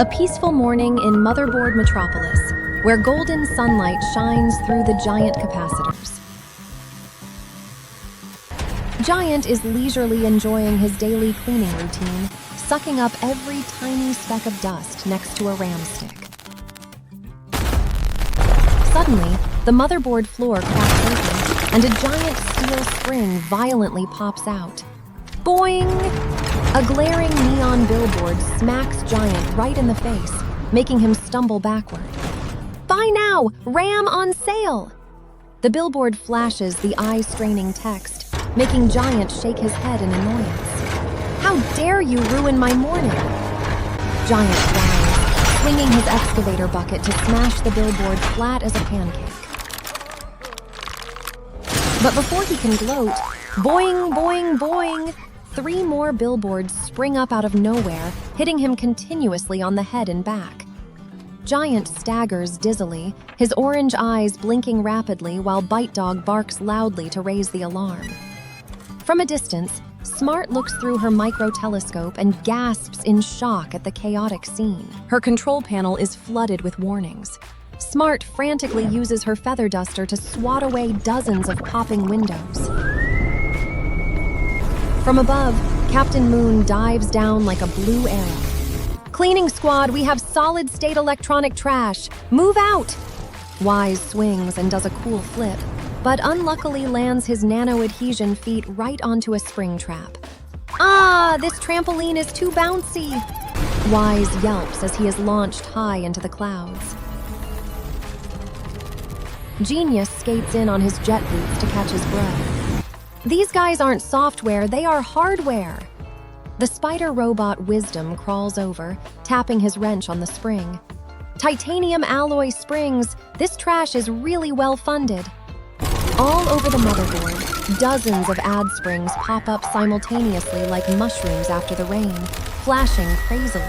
A peaceful morning in Motherboard Metropolis, where golden sunlight shines through the giant capacitors. Giant is leisurely enjoying his daily cleaning routine, sucking up every tiny speck of dust next to a RAM stick. Suddenly, the motherboard floor cracks open, and a giant steel spring violently pops out. Boing! A glaring neon billboard smacks Giant right in the face, making him stumble backward. Buy now! RAM on sale! The billboard flashes the eye-straining text, making Giant shake his head in annoyance. How dare you ruin my morning! Giant frowns, swinging his excavator bucket to smash the billboard flat as a pancake. But before he can gloat, boing, boing, boing! 3 more billboards spring up out of nowhere, hitting him continuously on the head and back. Giant staggers dizzily, his orange eyes blinking rapidly while BYTE-DOG barks loudly to raise the alarm. From a distance, Smart looks through her micro-telescope and gasps in shock at the chaotic scene. Her control panel is flooded with warnings. Smart frantically uses her feather duster to swat away dozens of popping windows. From above, Captain Moon dives down like a blue arrow. Cleaning squad, we have solid-state electronic trash. Move out! Wise swings and does a cool flip, but unluckily lands his nano-adhesion feet right onto a spring trap. Ah, this trampoline is too bouncy! Wise yelps as he is launched high into the clouds. Genius skates in on his jet boots to catch his breath. These guys aren't software, they are hardware. The spider robot Wisdom crawls over, tapping his wrench on the spring. Titanium alloy springs, this trash is really well funded. All over the motherboard, dozens of ad springs pop up simultaneously like mushrooms after the rain, flashing crazily.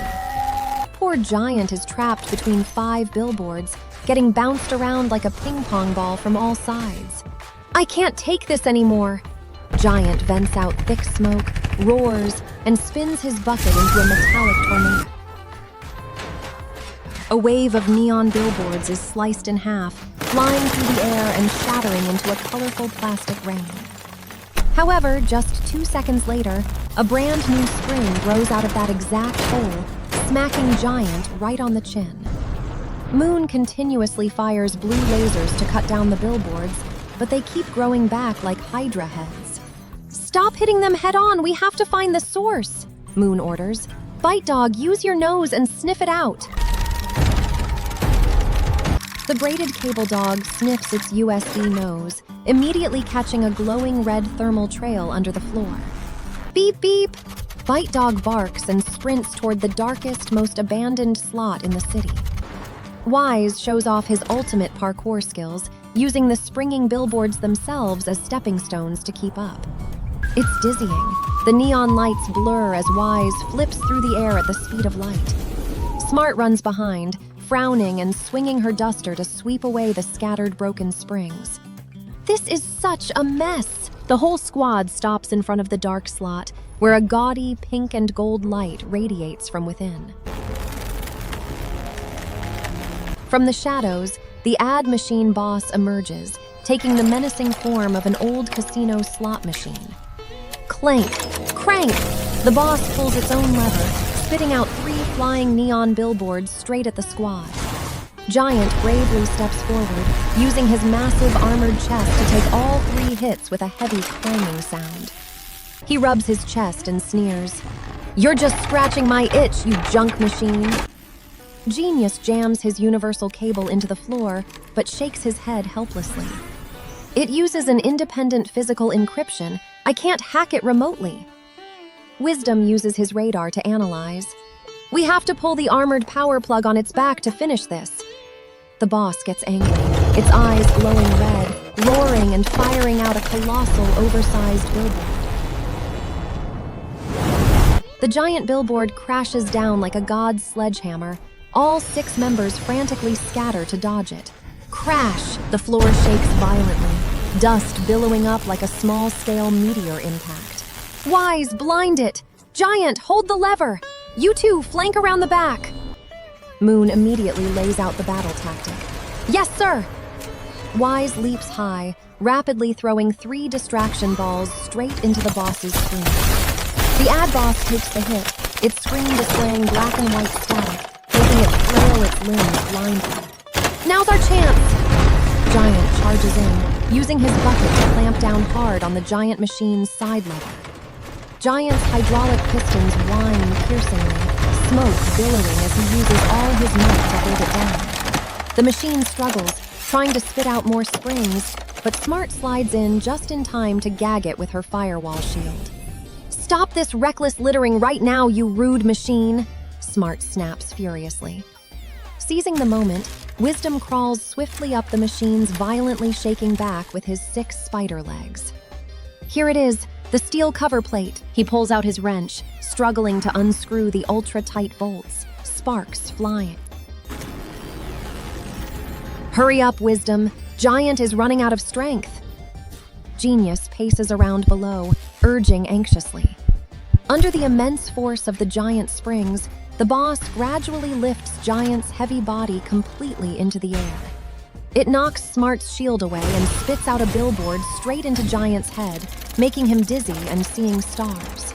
Poor Giant is trapped between 5 billboards, getting bounced around like a ping-pong ball from all sides. I can't take this anymore. Giant vents out thick smoke, roars, and spins his bucket into a metallic tornado. A wave of neon billboards is sliced in half, flying through the air and shattering into a colorful plastic rain. However, just 2 seconds later, a brand new spring grows out of that exact hole, smacking Giant right on the chin. Moon continuously fires blue lasers to cut down the billboards, but they keep growing back like Hydra heads. Stop hitting them head-on, we have to find the source, Moon orders. BYTE-DOG, use your nose and sniff it out. The braided cable dog sniffs its USB nose, immediately catching a glowing red thermal trail under the floor. Beep, beep! BYTE-DOG barks and sprints toward the darkest, most abandoned slot in the city. Wise shows off his ultimate parkour skills, using the springing billboards themselves as stepping stones to keep up. It's dizzying. The neon lights blur as Wise flips through the air at the speed of light. Smart runs behind, frowning and swinging her duster to sweep away the scattered broken springs. This is such a mess! The whole squad stops in front of the dark slot, where a gaudy pink and gold light radiates from within. From the shadows, the ad machine boss emerges, taking the menacing form of an old casino slot machine. Clank! Crank! The boss pulls its own lever, spitting out 3 flying neon billboards straight at the squad. Giant bravely steps forward, using his massive armored chest to take all 3 hits with a heavy clanging sound. He rubs his chest and sneers. You're just scratching my itch, you junk machine! Genius jams his universal cable into the floor, but shakes his head helplessly. It uses an independent physical encryption. I can't hack it remotely. Wisdom uses his radar to analyze. We have to pull the armored power plug on its back to finish this. The boss gets angry, its eyes glowing red, roaring and firing out a colossal, oversized billboard. The giant billboard crashes down like a god's sledgehammer. All 6 members frantically scatter to dodge it. Crash! The floor shakes violently, dust billowing up like a small-scale meteor impact. Wise, blind it! Giant, hold the lever! You two, flank around the back! Moon immediately lays out the battle tactic. Yes, sir! Wise leaps high, rapidly throwing 3 distraction balls straight into the boss's screen. The ad boss takes the hit, its screen displaying black and white static, making it flail its limbs blindly. Now's our chance! Giant charges in, using his bucket to clamp down hard on the giant machine's side lever. Giant's hydraulic pistons whine piercingly, smoke billowing as he uses all his might to hold it down. The machine struggles, trying to spit out more springs, but Smart slides in just in time to gag it with her firewall shield. Stop this reckless littering right now, you rude machine! Smart snaps furiously. Seizing the moment, Wisdom crawls swiftly up the machine's violently shaking back with his 6 spider legs. Here it is, the steel cover plate. He pulls out his wrench, struggling to unscrew the ultra-tight bolts, sparks flying. Hurry up, Wisdom. Giant is running out of strength. Genius paces around below, urging anxiously. Under the immense force of the giant springs, the boss gradually lifts Giant's heavy body completely into the air. It knocks Smart's shield away and spits out a billboard straight into Giant's head, making him dizzy and seeing stars.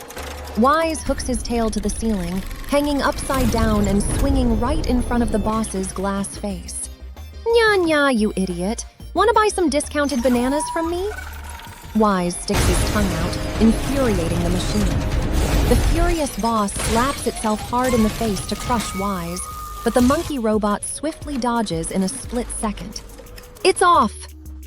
Wise hooks his tail to the ceiling, hanging upside down and swinging right in front of the boss's glass face. Nya nya, you idiot. Wanna buy some discounted bananas from me? Wise sticks his tongue out, infuriating the machine. The furious boss slaps itself hard in the face to crush Wise, but the monkey robot swiftly dodges in a split second. It's off!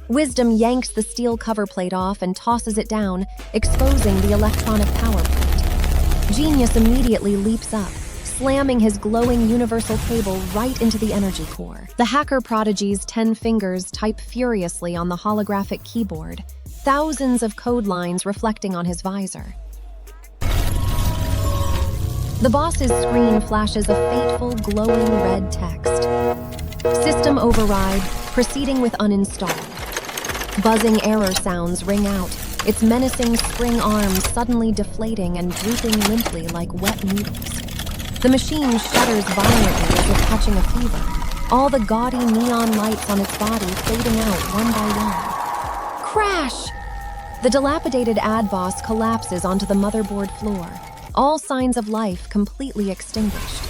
Wisdom yanks the steel cover plate off and tosses it down, exposing the electronic power plant. Genius immediately leaps up, slamming his glowing universal cable right into the energy core. The hacker prodigy's 10 fingers type furiously on the holographic keyboard, thousands of code lines reflecting on his visor. The boss's screen flashes a fateful, glowing red text. System override, proceeding with uninstall. Buzzing error sounds ring out, its menacing spring arms suddenly deflating and drooping limply like wet needles. The machine shudders violently as if catching a fever, all the gaudy neon lights on its body fading out one by one. Crash! The dilapidated ad boss collapses onto the motherboard floor, all signs of life completely extinguished.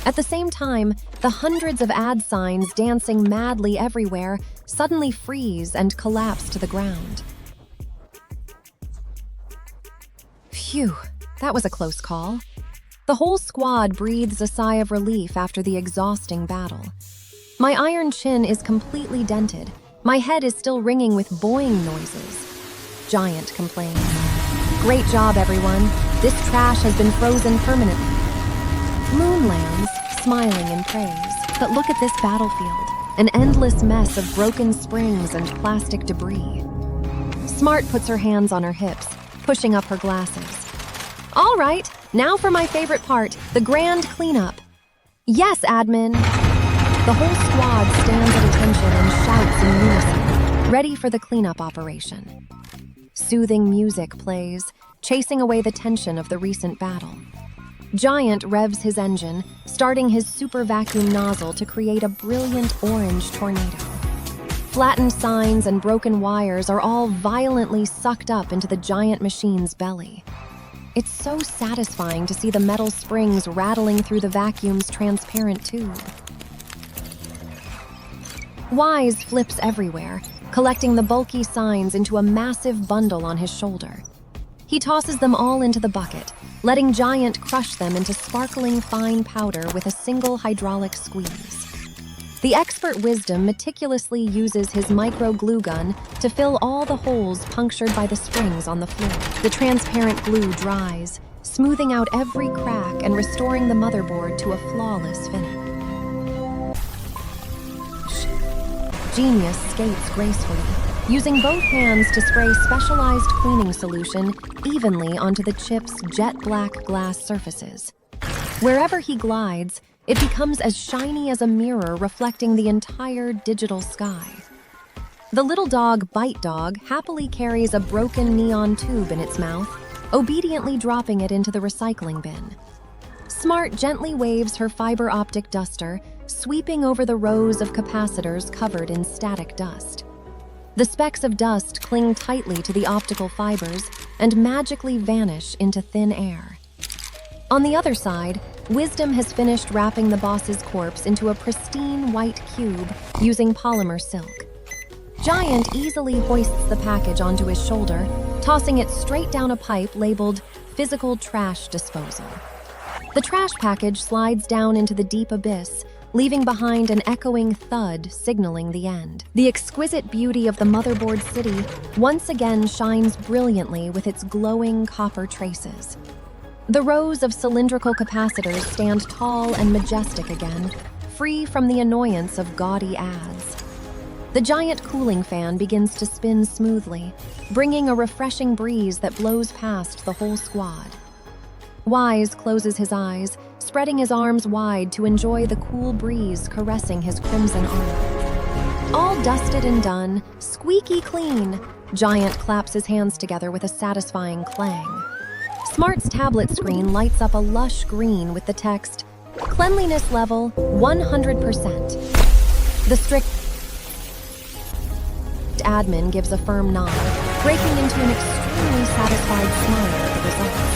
At the same time, the hundreds of ad signs dancing madly everywhere suddenly freeze and collapse to the ground. Phew, that was a close call. The whole squad breathes a sigh of relief after the exhausting battle. My iron chin is completely dented. My head is still ringing with boing noises. Giant complains. Great job, everyone. This trash has been frozen permanently. Moon lands, smiling in praise. But look at this battlefield, an endless mess of broken springs and plastic debris. Smart puts her hands on her hips, pushing up her glasses. All right, now for my favorite part, the grand cleanup. Yes, admin. The whole squad stands at attention and shouts in unison, ready for the cleanup operation. Soothing music plays, chasing away the tension of the recent battle. Giant revs his engine, starting his super vacuum nozzle to create a brilliant orange tornado. Flattened signs and broken wires are all violently sucked up into the giant machine's belly. It's so satisfying to see the metal springs rattling through the vacuum's transparent tube. Wise flips everywhere, collecting the bulky signs into a massive bundle on his shoulder. He tosses them all into the bucket, letting Giant crush them into sparkling fine powder with a single hydraulic squeeze. The expert Wisdom meticulously uses his micro glue gun to fill all the holes punctured by the springs on the floor. The transparent glue dries, smoothing out every crack and restoring the motherboard to a flawless finish. Genius skates gracefully, using both hands to spray specialized cleaning solution evenly onto the chip's jet-black glass surfaces. Wherever he glides, it becomes as shiny as a mirror reflecting the entire digital sky. The little dog BYTE-DOG happily carries a broken neon tube in its mouth, obediently dropping it into the recycling bin. Smart gently waves her fiber optic duster, sweeping over the rows of capacitors covered in static dust. The specks of dust cling tightly to the optical fibers and magically vanish into thin air. On the other side, Wisdom has finished wrapping the boss's corpse into a pristine white cube using polymer silk. Giant easily hoists the package onto his shoulder, tossing it straight down a pipe labeled Physical Trash Disposal. The trash package slides down into the deep abyss, leaving behind an echoing thud signaling the end. The exquisite beauty of the Motherboard City once again shines brilliantly with its glowing copper traces. The rows of cylindrical capacitors stand tall and majestic again, free from the annoyance of gaudy ads. The giant cooling fan begins to spin smoothly, bringing a refreshing breeze that blows past the whole squad. Wise closes his eyes, spreading his arms wide to enjoy the cool breeze caressing his crimson armor. All dusted and done, squeaky clean, Giant claps his hands together with a satisfying clang. Smart's tablet screen lights up a lush green with the text, "Cleanliness level 100%. The strict admin gives a firm nod, breaking into an extremely satisfied smile at the results.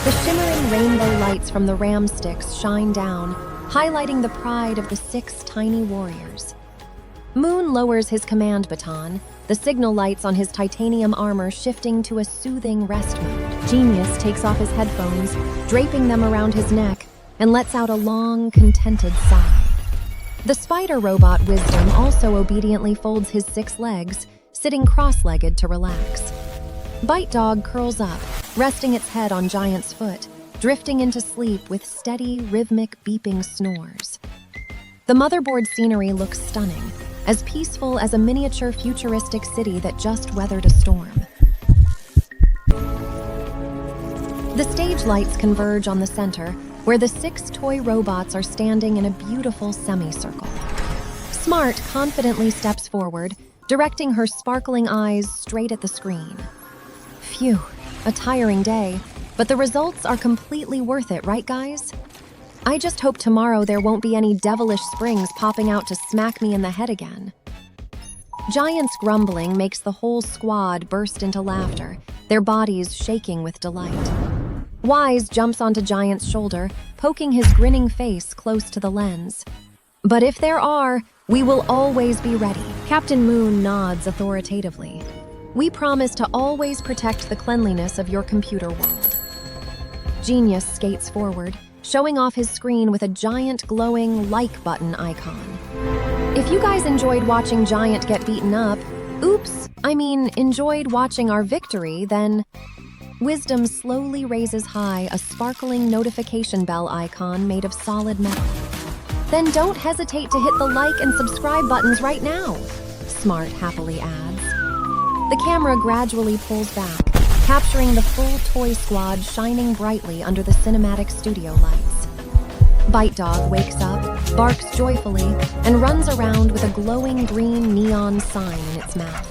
The shimmering rainbow lights from the ram sticks shine down, highlighting the pride of the 6 tiny warriors. Moon lowers his command baton, the signal lights on his titanium armor shifting to a soothing rest mode. Genius takes off his headphones, draping them around his neck, and lets out a long, contented sigh. The spider robot Wisdom also obediently folds his 6 legs, sitting cross-legged to relax. BYTE-DOG curls up, resting its head on Giant's foot, drifting into sleep with steady, rhythmic beeping snores. The motherboard scenery looks stunning, as peaceful as a miniature futuristic city that just weathered a storm. The stage lights converge on the center, where the 6 toy robots are standing in a beautiful semicircle. Smart confidently steps forward, directing her sparkling eyes straight at the screen. Phew, a tiring day, but the results are completely worth it, right guys? I just hope tomorrow there won't be any devilish springs popping out to smack me in the head again. Giant's grumbling makes the whole squad burst into laughter, their bodies shaking with delight. Wise jumps onto Giant's shoulder, poking his grinning face close to the lens. But if there are, we will always be ready. Captain Moon nods authoritatively. We promise to always protect the cleanliness of your computer world. Genius skates forward, showing off his screen with a giant glowing like button icon. If you guys enjoyed watching Giant get beaten up, enjoyed watching our victory, then Wisdom slowly raises high a sparkling notification bell icon made of solid metal. Then don't hesitate to hit the like and subscribe buttons right now, Smart happily adds. The camera gradually pulls back, capturing the full toy squad shining brightly under the cinematic studio lights. BYTE-DOG wakes up, barks joyfully, and runs around with a glowing green neon sign in its mouth.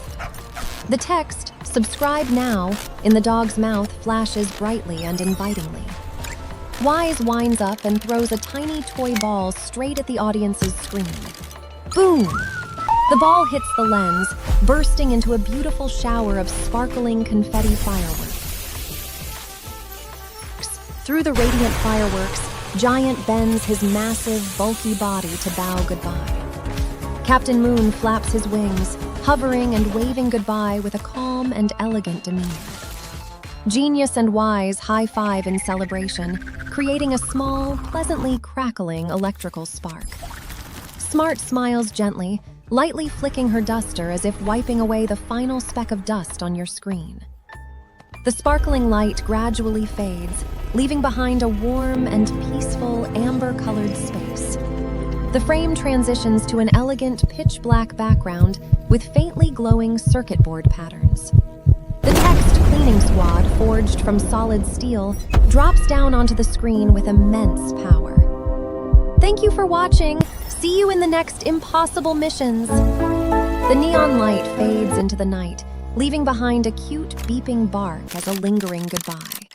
The text, "Subscribe now," in the dog's mouth flashes brightly and invitingly. Wise winds up and throws a tiny toy ball straight at the audience's screen. Boom! The ball hits the lens, bursting into a beautiful shower of sparkling confetti fireworks. Through the radiant fireworks, Giant bends his massive, bulky body to bow goodbye. Captain Moon flaps his wings, hovering and waving goodbye with a calm and elegant demeanor. Genius and Wise high-five in celebration, creating a small, pleasantly crackling electrical spark. Smart smiles gently, lightly flicking her duster as if wiping away the final speck of dust on your screen. The sparkling light gradually fades, leaving behind a warm and peaceful amber-colored space. The frame transitions to an elegant pitch-black background with faintly glowing circuit board patterns. The text "Cleaning Squad," forged from solid steel, drops down onto the screen with immense power. Thank you for watching. See you in the next impossible missions. The neon light fades into the night, leaving behind a cute beeping bark as a lingering goodbye.